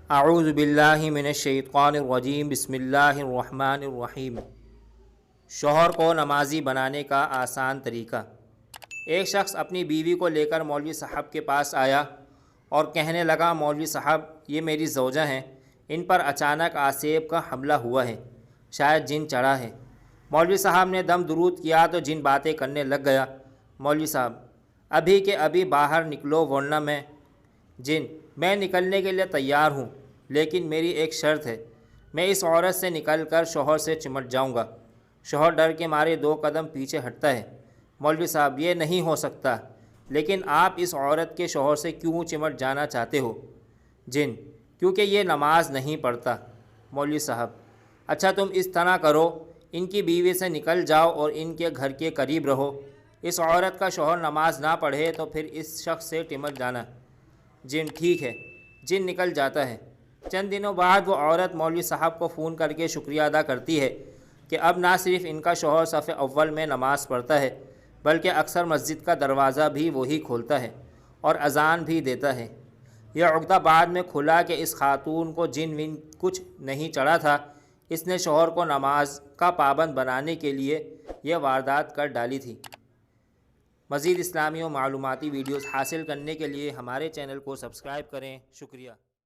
اعوذ باللہ من الشیطان الرجیم بسم اللہ الرحمن الرحیم۔ شوہر کو نمازی بنانے کا آسان طریقہ۔ ایک شخص اپنی بیوی کو لے کر مولوی صاحب کے پاس آیا اور کہنے لگا، مولوی صاحب یہ میری زوجہ ہیں، ان پر اچانک آسیب کا حملہ ہوا ہے، شاید جن چڑھا ہے۔ مولوی صاحب نے دم درود کیا تو جن باتیں کرنے لگ گیا، مولوی صاحب ابھی کے ابھی باہر نکلو ورنہ میں نکلنے کے لیے تیار ہوں، لیکن میری ایک شرط ہے، میں اس عورت سے نکل کر شوہر سے چمٹ جاؤں گا۔ شوہر ڈر کے مارے 2 قدم پیچھے ہٹتا ہے۔ مولوی صاحب یہ نہیں ہو سکتا، لیکن آپ اس عورت کے شوہر سے کیوں چمٹ جانا چاہتے ہو؟ جن: کیونکہ یہ نماز نہیں پڑھتا۔ مولوی صاحب: اچھا تم اس طرح کرو، ان کی بیوی سے نکل جاؤ اور ان کے گھر کے قریب رہو، اس عورت کا شوہر نماز نہ پڑھے تو پھر اس شخص سے چمٹ جانا۔ جن: ٹھیک ہے۔ جن نکل جاتا ہے۔ چند دنوں بعد وہ عورت مولوی صاحب کو فون کر کے شکریہ ادا کرتی ہے کہ اب نہ صرف ان کا شوہر صف اول میں نماز پڑھتا ہے، بلکہ اکثر مسجد کا دروازہ بھی وہی کھولتا ہے اور اذان بھی دیتا ہے۔ یہ عقدہ بعد میں کھلا کہ اس خاتون کو جن کچھ نہیں چڑھا تھا، اس نے شوہر کو نماز کا پابند بنانے کے لیے یہ واردات کر ڈالی تھی۔ مزید اسلامی و معلوماتی ویڈیوز حاصل کرنے کے لیے ہمارے چینل کو سبسکرائب کریں۔ شکریہ۔